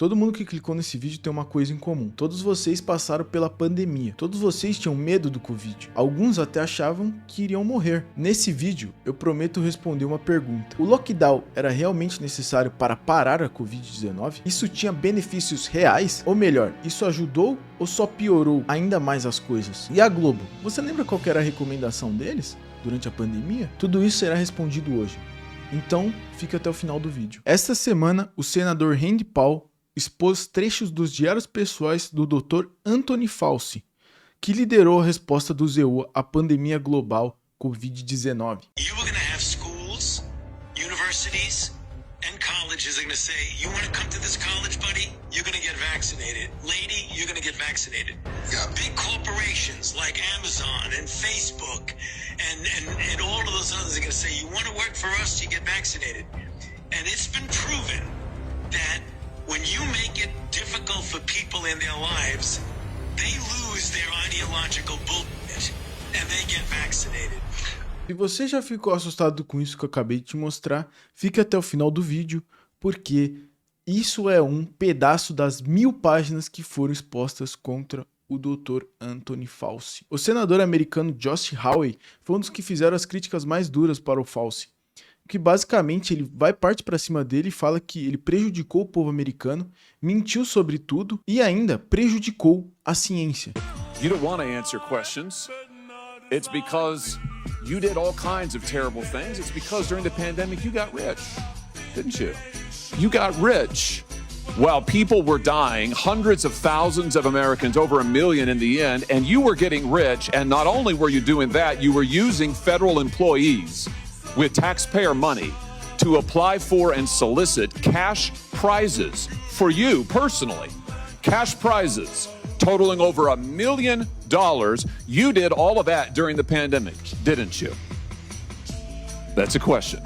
Todo mundo que clicou nesse vídeo tem uma coisa em comum. Todos vocês passaram pela pandemia. Todos vocês tinham medo do Covid. Alguns até achavam que iriam morrer. Nesse vídeo, eu prometo responder uma pergunta. O lockdown era realmente necessário para parar a Covid-19? Isso tinha benefícios reais? Ou melhor, isso ajudou ou só piorou ainda mais as coisas? E a Globo? Você lembra qual que era a recomendação deles durante a pandemia? Tudo isso será respondido hoje. Então, fica até o final do vídeo. Esta semana, o senador Rand Paul expôs trechos dos diários pessoais do Dr. Anthony Fauci, que liderou a resposta do ZEU à pandemia global Covid-19. You were going to have schools, universities, and colleges are going to say, you want to come to this college, buddy? You're going to get vaccinated. Lady, you're going to get vaccinated. Yeah. Big corporations like Amazon and Facebook and all of those others are going to say, you want to work for us, you get vaccinated. And it's been proven that when you make it difficult for people in their lives, they lose their ideological bullshit and they get vaccinated. Se você já ficou assustado com isso que eu acabei de te mostrar, fique até o final do vídeo, porque isso é um pedaço das 1000 páginas que foram expostas contra o Dr. Anthony Fauci. O senador americano Josh Hawley foi um dos que fizeram as críticas mais duras para o Fauci, que basicamente ele vai parte para cima dele e fala que ele prejudicou o povo americano, mentiu sobre tudo e ainda prejudicou a ciência. You don't want to answer questions. It's because you did all kinds of terrible things. It's because during the pandemic you got rich, didn't you? You got rich while people were dying, hundreds of thousands of Americans, over 1 million in the end, and you were getting rich, and not only were you doing that, you were using federal employees with taxpayer money to apply for and solicit cash prizes for you personally. Cash prizes totaling over $1 million. You did all of that during the pandemic, didn't you? That's a question.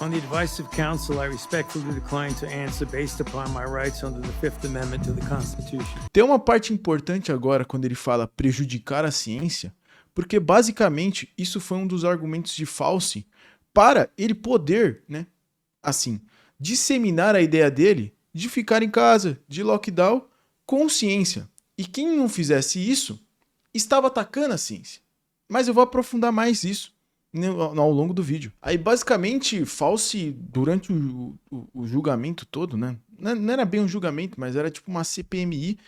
On the advice of counsel, I respectfully decline to answer based upon my rights under the Fifth Amendment to the Constitution. Tem uma parte importante agora quando ele fala prejudicar a ciência, porque basicamente isso foi um dos argumentos de Fauci para ele poder, né, assim, disseminar a ideia dele de ficar em casa, de lockdown, com ciência. E quem não fizesse isso, estava atacando a ciência. Mas eu vou aprofundar mais isso ao longo do vídeo. Aí basicamente Fauci, durante o julgamento todo, né, não era bem um julgamento, mas era tipo uma CPMI,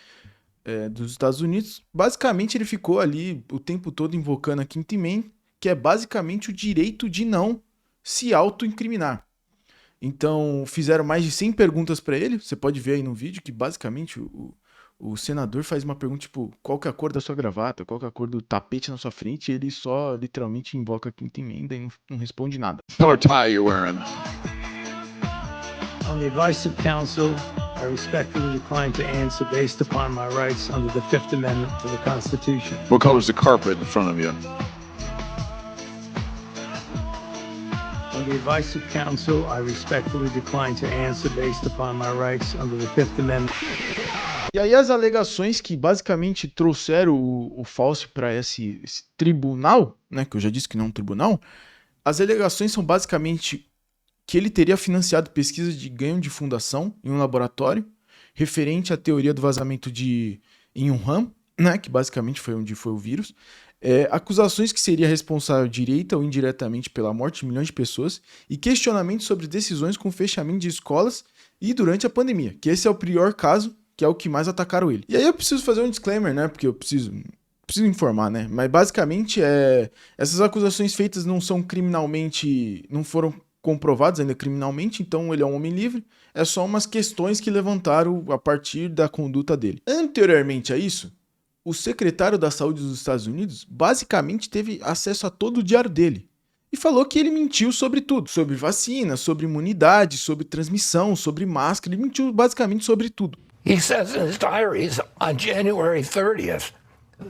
dos Estados Unidos, basicamente ele ficou ali o tempo todo invocando a Quinta Emenda, que é basicamente o direito de não se auto-incriminar. Então fizeram mais de 100 perguntas para ele, você pode ver aí no vídeo que basicamente o senador faz uma pergunta tipo, qual que é a cor da sua gravata, qual que é a cor do tapete na sua frente, e ele só literalmente invoca a Quinta Emenda e não responde nada. Color tie you're wearing? On the advice of counsel, I respectfully decline to answer based upon my rights under the Fifth Amendment to the Constitution. What color is the carpet in front of you? On the advice of counsel, I respectfully decline to answer based upon my rights under the Fifth Amendment. E aí as alegações que basicamente trouxeram o Fauci para esse tribunal, né, que eu já disse que não é um tribunal, as alegações são basicamente que ele teria financiado pesquisas de ganho de fundação em um laboratório, referente à teoria do vazamento em Wuhan, né, que basicamente foi onde foi o vírus, acusações que seria responsável direita ou indiretamente pela morte de milhões de pessoas e questionamentos sobre decisões com fechamento de escolas e durante a pandemia, que esse é o pior caso, que é o que mais atacaram ele. E aí eu preciso fazer um disclaimer, né, porque eu preciso informar, né, mas basicamente essas acusações feitas não foram comprovados ainda criminalmente, então ele é um homem livre, é só umas questões que levantaram a partir da conduta dele. Anteriormente a isso, o secretário da Saúde dos Estados Unidos basicamente teve acesso a todo o diário dele e falou que ele mentiu sobre tudo, sobre vacina, sobre imunidade, sobre transmissão, sobre máscara, ele mentiu basicamente sobre tudo. He says in his diaries on January 30th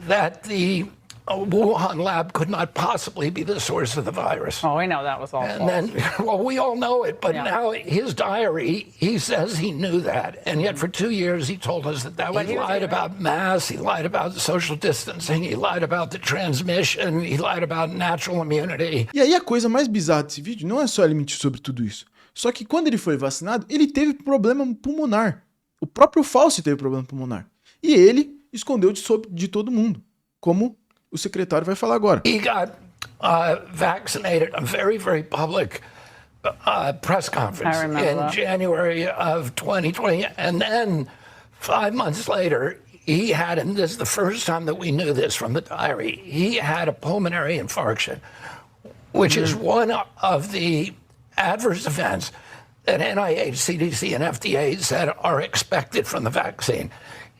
that the Wuhan lab could not possibly be the source of the virus. Oh, we know that was all false. And then, well, we all know it, but now his diary, he says he knew that. And yet for 2 years he told us that he lied about masks, he lied about social distancing, he lied about the transmission, he lied about natural immunity. E aí a coisa mais bizarra desse vídeo não é só ele mentir sobre tudo isso. Só que quando ele foi vacinado, ele teve problema pulmonar. O próprio Fauci teve problema pulmonar. E ele escondeu de todo mundo, como o secretário vai falar agora. He got vaccinated a very, very public press conference in January of 2020. And then 5 months later, he had, and this is the first time that we knew this from the diary, he had a pulmonary infarction, which is one of the adverse events that NIH, CDC, and FDA said are expected from the vaccine.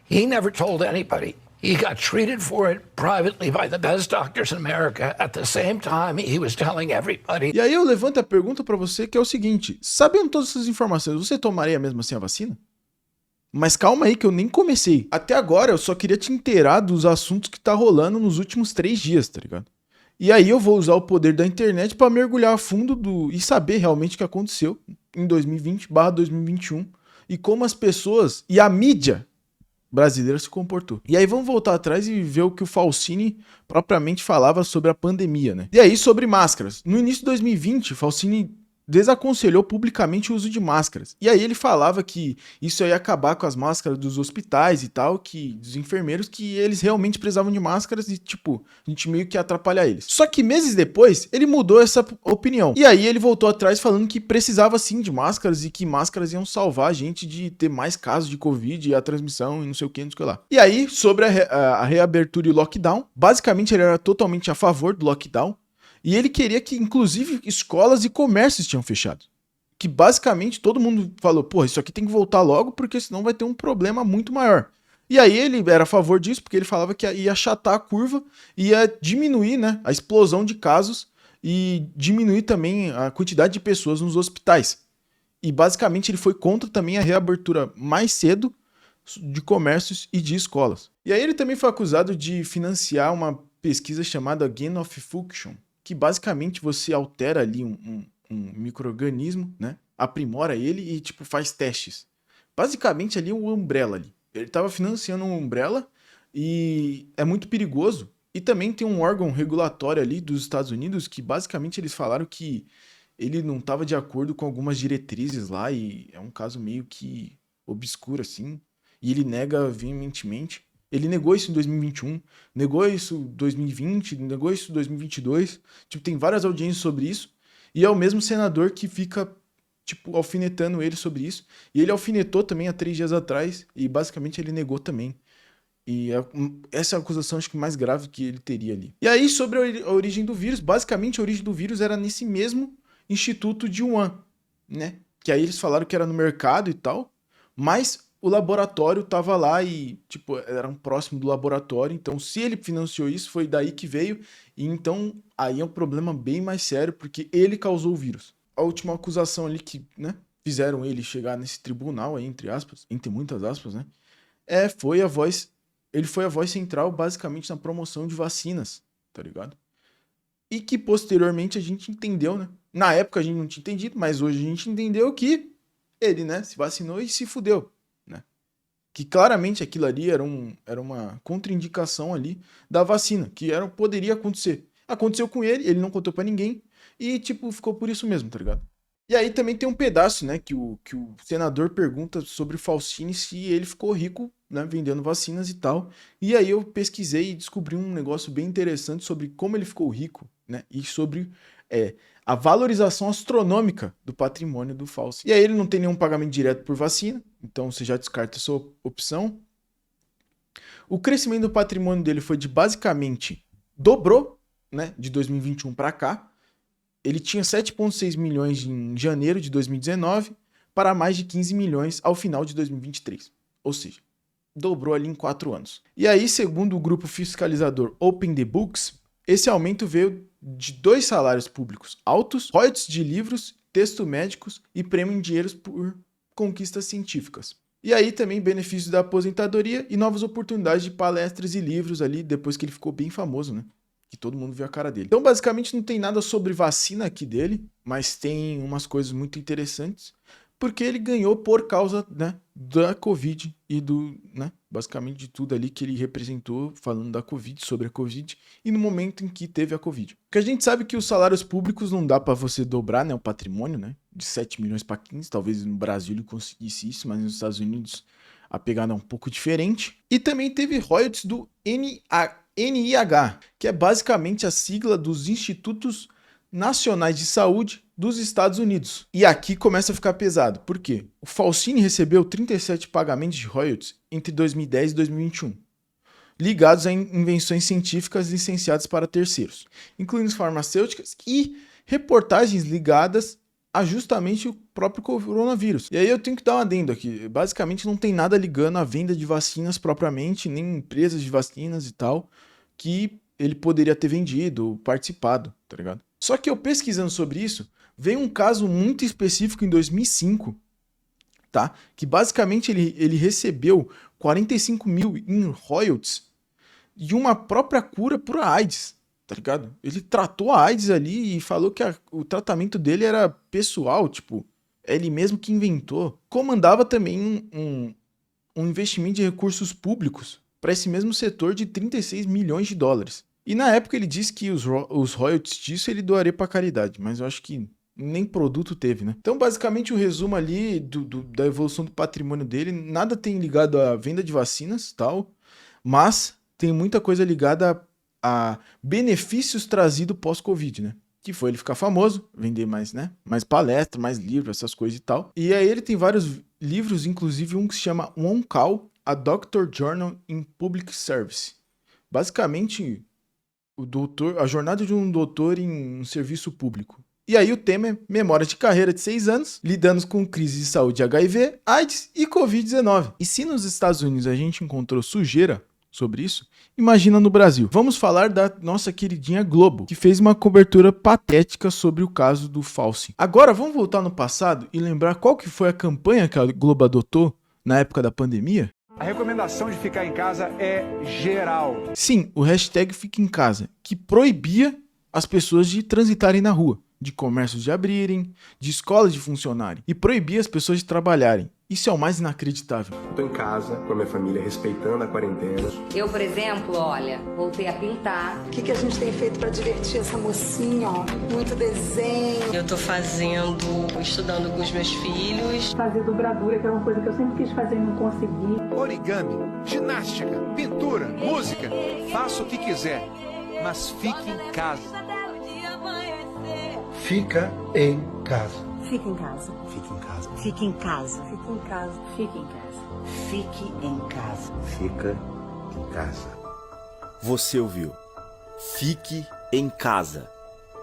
He never told anybody. He got treated for it privately by the best doctors in America. At the same time, he was telling everybody. E aí eu levanto a pergunta pra você, que é o seguinte: sabendo todas essas informações, você tomaria mesmo assim a vacina? Mas calma aí que eu nem comecei. Até agora eu só queria te inteirar dos assuntos que tá rolando nos últimos 3 dias, tá ligado? E aí eu vou usar o poder da internet pra mergulhar a fundo e saber realmente o que aconteceu em 2020/2021 e como as pessoas e a mídia brasileira se comportou. E aí vamos voltar atrás e ver o que o Fauci propriamente falava sobre a pandemia, né? E aí sobre máscaras. No início de 2020, Fauci desaconselhou publicamente o uso de máscaras. E aí ele falava que isso ia acabar com as máscaras dos hospitais e tal, que dos enfermeiros, que eles realmente precisavam de máscaras e, tipo, a gente meio que ia atrapalhar eles. Só que meses depois, ele mudou essa opinião. E aí ele voltou atrás falando que precisava sim de máscaras e que máscaras iam salvar a gente de ter mais casos de Covid e a transmissão e não sei o que, não sei o que lá. E aí, sobre a reabertura e o lockdown, basicamente ele era totalmente a favor do lockdown. E ele queria que, inclusive, escolas e comércios tinham fechado. Que basicamente todo mundo falou, pô, isso aqui tem que voltar logo, porque senão vai ter um problema muito maior. E aí ele era a favor disso, porque ele falava que ia achatar a curva, ia diminuir, né, a explosão de casos e diminuir também a quantidade de pessoas nos hospitais. E basicamente ele foi contra também a reabertura mais cedo de comércios e de escolas. E aí ele também foi acusado de financiar uma pesquisa chamada Gain of Function, que basicamente você altera ali um micro-organismo, né? Aprimora ele e, tipo, faz testes. Basicamente ali um Umbrella ali. Ele estava financiando um Umbrella e é muito perigoso. E também tem um órgão regulatório ali dos Estados Unidos que basicamente eles falaram que ele não estava de acordo com algumas diretrizes lá e é um caso meio que obscuro assim. E ele nega veementemente. Ele negou isso em 2021, negou isso em 2020, negou isso em 2022. Tipo, tem várias audiências sobre isso. E é o mesmo senador que fica, tipo, alfinetando ele sobre isso. E ele alfinetou também há 3 dias atrás. E basicamente ele negou também. E essa é a acusação, acho que mais grave que ele teria ali. E aí, sobre a origem do vírus. Basicamente, a origem do vírus era nesse mesmo instituto de Wuhan, né? Que aí eles falaram que era no mercado e tal. Mas o laboratório tava lá e, tipo, era um próximo do laboratório. Então, se ele financiou isso, foi daí que veio. E então, aí é um problema bem mais sério, porque ele causou o vírus. A última acusação ali que, né, fizeram ele chegar nesse tribunal aí, entre aspas, entre muitas aspas, né, foi a voz... Ele foi a voz central, basicamente, na promoção de vacinas, tá ligado? E que, posteriormente, a gente entendeu, né? Na época, a gente não tinha entendido, mas hoje a gente entendeu que ele, né, se vacinou e se fudeu. Que claramente aquilo ali era uma contraindicação ali da vacina, que poderia acontecer. Aconteceu com ele não contou pra ninguém, e tipo, ficou por isso mesmo, tá ligado? E aí também tem um pedaço, né, que o senador pergunta sobre o Fauci se ele ficou rico, né, vendendo vacinas e tal. E aí eu pesquisei e descobri um negócio bem interessante sobre como ele ficou rico, né, e sobre a valorização astronômica do patrimônio do Fauci. E aí ele não tem nenhum pagamento direto por vacina, então você já descarta essa opção. O crescimento do patrimônio dele foi de basicamente dobrou, né, de 2021 para cá. Ele tinha 7,6 milhões em janeiro de 2019 para mais de 15 milhões ao final de 2023. Ou seja, dobrou ali em 4 anos. E aí, segundo o grupo fiscalizador Open the Books, esse aumento veio de 2 salários públicos altos, royalties de livros, textos médicos e prêmio em dinheiros por conquistas científicas. E aí também benefícios da aposentadoria e novas oportunidades de palestras e livros ali, depois que ele ficou bem famoso, né? Que todo mundo viu a cara dele. Então, basicamente, não tem nada sobre vacina aqui dele, mas tem umas coisas muito interessantes. porque ele ganhou por causa, né, da Covid e do, né, basicamente de tudo ali que ele representou falando da Covid, sobre a Covid e no momento em que teve a Covid. Porque a gente sabe que os salários públicos não dá para você dobrar, né, o patrimônio, né, de 7 milhões para 15, talvez no Brasil ele conseguisse isso, mas nos Estados Unidos a pegada é um pouco diferente. E também teve royalties do NIH, que é basicamente a sigla dos Institutos Nacionais de Saúde dos Estados Unidos. E aqui começa a ficar pesado. Por quê? O Falsini recebeu 37 pagamentos de royalties entre 2010 e 2021, ligados a invenções científicas licenciadas para terceiros, incluindo farmacêuticas e reportagens ligadas a justamente o próprio coronavírus. E aí eu tenho que dar um adendo aqui. Basicamente não tem nada ligando à venda de vacinas propriamente, nem empresas de vacinas e tal, que ele poderia ter vendido ou participado, tá ligado? Só que eu pesquisando sobre isso, veio um caso muito específico em 2005, tá? Que basicamente ele recebeu 45 mil em royalties de uma própria cura para AIDS, tá ligado? Ele tratou a AIDS ali e falou que o tratamento dele era pessoal, tipo, é ele mesmo que inventou. Comandava também um investimento de recursos públicos para esse mesmo setor de 36 milhões de dólares. E na época ele disse que os royalties disso ele doaria para caridade, mas eu acho que nem produto teve, né? Então, basicamente, o resumo ali da evolução do patrimônio dele, nada tem ligado à venda de vacinas, tal, mas tem muita coisa ligada a benefícios trazidos pós-Covid, né? Que foi ele ficar famoso, vender mais, né? Mais palestra, mais livro, essas coisas e tal. E aí ele tem vários livros, inclusive um que se chama One Call, a Doctor Journal in Public Service. Basicamente, a jornada de um doutor em um serviço público. E aí o tema é memória de carreira de 6 anos, lidando com crise de saúde HIV, AIDS e Covid-19. E se nos Estados Unidos a gente encontrou sujeira sobre isso, imagina no Brasil. Vamos falar da nossa queridinha Globo, que fez uma cobertura patética sobre o caso do Fauci. Agora vamos voltar no passado e lembrar qual que foi a campanha que a Globo adotou na época da pandemia? A recomendação de ficar em casa é geral. Sim, o hashtag Fica em Casa, que proibia as pessoas de transitarem na rua, de comércios de abrirem, de escolas de funcionarem, e proibia as pessoas de trabalharem. Isso é o mais inacreditável. Estou em casa com a minha família, respeitando a quarentena. Eu, por exemplo, olha, voltei a pintar. O que a gente tem feito para divertir essa mocinha, ó? Muito desenho. Eu tô estudando com os meus filhos. Fazer dobradura, que é uma coisa que eu sempre quis fazer e não consegui. Origami, ginástica, pintura, música. Faça o que quiser, mas fique em casa. Fica em casa. Fique em casa. Fique em casa. Fique em casa. Fique em casa. Fique em casa. Fique em casa. Fica em casa. Você ouviu? Fique em casa.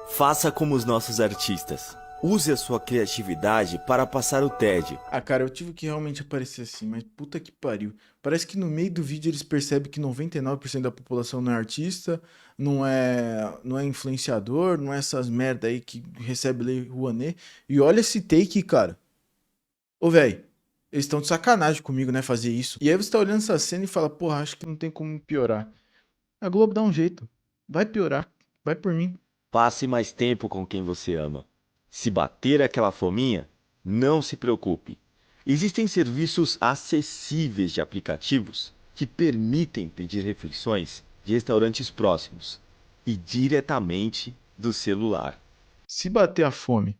Faça como os nossos artistas. Use a sua criatividade para passar o tédio. Ah, cara, eu tive que realmente aparecer assim, mas puta que pariu. Parece que no meio do vídeo eles percebem que 99% da população não é artista, não é influenciador, não é essas merda aí que recebe Lei Rouanet. E olha esse take, cara. Ô, velho, eles estão de sacanagem comigo, né, fazer isso. E aí você tá olhando essa cena e fala, porra, acho que não tem como piorar. A Globo dá um jeito. Vai piorar. Vai por mim. Passe mais tempo com quem você ama. Se bater aquela fominha, não se preocupe. Existem serviços acessíveis de aplicativos que permitem pedir refeições de restaurantes próximos e diretamente do celular. Se bater a fome,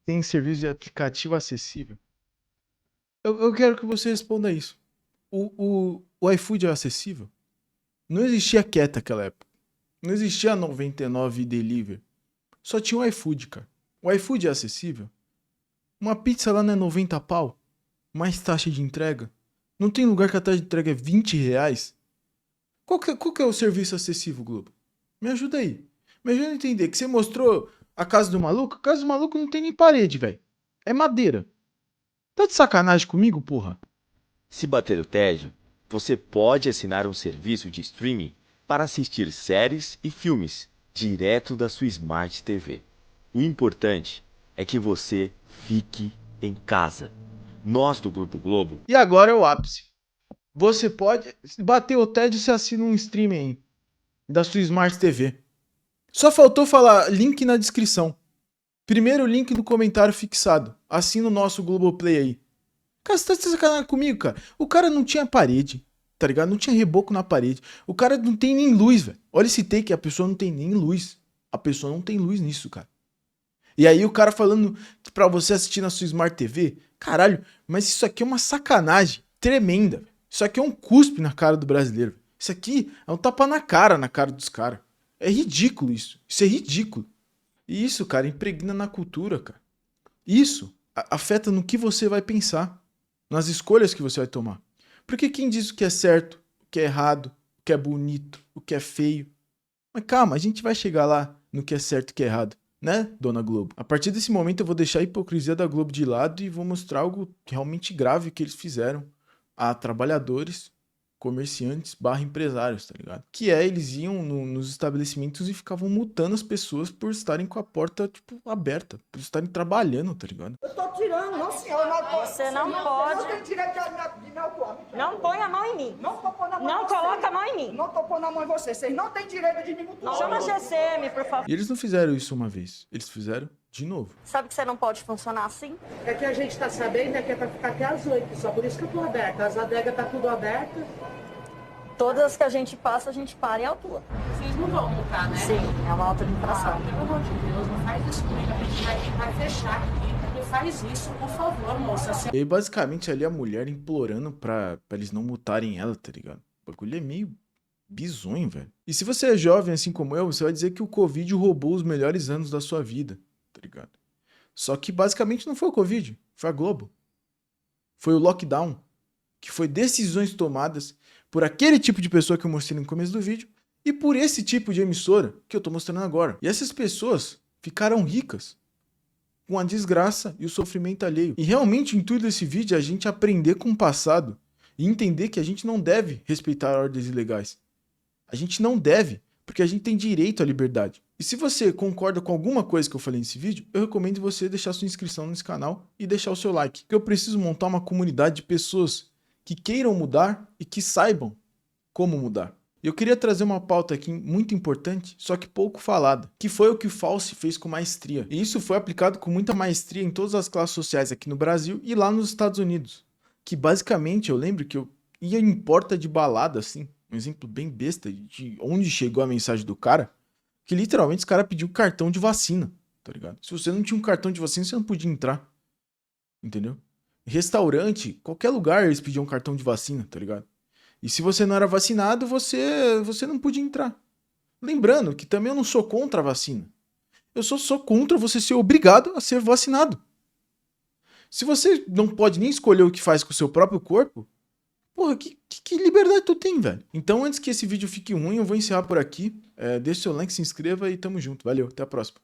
tem serviço de aplicativo acessível? Eu quero que você responda isso. O iFood é acessível? Não existia Cat naquela época. Não existia 99 Delivery. Só tinha o iFood, cara. O iFood é acessível? Uma pizza lá não é 90 pau? Mais taxa de entrega? Não tem lugar que a taxa de entrega é 20 reais? Qual que é o serviço acessível, Globo? Me ajuda aí. Me ajuda a entender que você mostrou a casa do maluco. A casa do maluco não tem nem parede, velho. É madeira. Tá de sacanagem comigo, porra? Se bater o tédio, você pode assinar um serviço de streaming para assistir séries e filmes direto da sua Smart TV. O importante é que você fique em casa. Nós do Grupo Globo... E agora é o ápice. Você pode... Se bater o tédio, você assina um streaming da sua Smart TV. Só faltou falar link na descrição. Primeiro link do comentário fixado. Assina o nosso Globoplay aí. Cara, você tá de sacanagem comigo, cara. O cara não tinha parede, tá ligado? Não tinha reboco na parede. O cara não tem nem luz, velho. Olha esse take, a pessoa não tem nem luz. A pessoa não tem luz nisso, cara. E aí o cara falando pra você assistir na sua Smart TV. Caralho, mas isso aqui é uma sacanagem tremenda, véio. Isso aqui é um cuspe na cara do brasileiro. Isso aqui é um tapa na cara dos caras. É ridículo isso. Isso é ridículo. E isso, cara, impregna na cultura, cara. Isso afeta no que você vai pensar. Nas escolhas que você vai tomar. Porque quem diz o que é certo, o que é errado, o que é bonito, o que é feio. Mas calma, a gente vai chegar lá no que é certo e o que é errado. Né, dona Globo? A partir desse momento eu vou deixar a hipocrisia da Globo de lado e vou mostrar algo realmente grave que eles fizeram a trabalhadores, comerciantes / empresários, tá ligado? Que é, eles iam nos estabelecimentos e ficavam multando as pessoas por estarem com a porta, tipo, aberta, por estarem trabalhando, tá ligado? Eu tô tirando, não, senhor. Você não pode. Não tem direito de meu corpo. Não põe a mão em mim. Não tô pondo a mão Não coloca a mão em mim. Não tô pondo a mão em você. Vocês não têm direito de me mutuar. Chama a GCM, por favor. E eles não fizeram isso uma vez, eles fizeram de novo. Sabe que você não pode funcionar assim? É que a gente tá sabendo que é pra ficar até às 8, só por isso que eu tô aberta. As adegas tá tudo aberta. Todas as que a gente passa, a gente para e autua. Vocês não vão multar, né? Sim, é uma alta infração. Pelo amor de Deus, não faz isso comigo. A gente vai fechar aqui. Não faz isso, por favor, moça. E aí, basicamente, ali a mulher implorando pra eles não multarem ela, tá ligado? O bagulho é meio bizonho, velho. E se você é jovem assim como eu, você vai dizer que o Covid roubou os melhores anos da sua vida, tá ligado? Só que basicamente não foi o Covid, foi a Globo. Foi o lockdown, que foi decisões tomadas por aquele tipo de pessoa que eu mostrei no começo do vídeo e por esse tipo de emissora que eu tô mostrando agora. E essas pessoas ficaram ricas com a desgraça e o sofrimento alheio. E realmente o intuito desse vídeo é a gente aprender com o passado e entender que a gente não deve respeitar ordens ilegais. A gente não deve, porque a gente tem direito à liberdade. E se você concorda com alguma coisa que eu falei nesse vídeo, eu recomendo você deixar sua inscrição nesse canal e deixar o seu like. Porque eu preciso montar uma comunidade de pessoas que queiram mudar e que saibam como mudar. Eu queria trazer uma pauta aqui muito importante, só que pouco falada, que foi o que o Fauci fez com maestria. E isso foi aplicado com muita maestria em todas as classes sociais aqui no Brasil e lá nos Estados Unidos. Que basicamente eu lembro que eu ia em porta de balada, assim, um exemplo bem besta de onde chegou a mensagem do cara, que literalmente esse cara pediu cartão de vacina, tá ligado? Se você não tinha um cartão de vacina, você não podia entrar, entendeu? Restaurante, qualquer lugar eles pediam cartão de vacina, tá ligado? E se você não era vacinado, você não podia entrar. Lembrando que também eu não sou contra a vacina. Eu só sou contra você ser obrigado a ser vacinado. Se você não pode nem escolher o que faz com o seu próprio corpo, porra, que liberdade tu tem, velho? Então, antes que esse vídeo fique ruim, eu vou encerrar por aqui. Deixa o seu like, se inscreva e tamo junto. Valeu, até a próxima.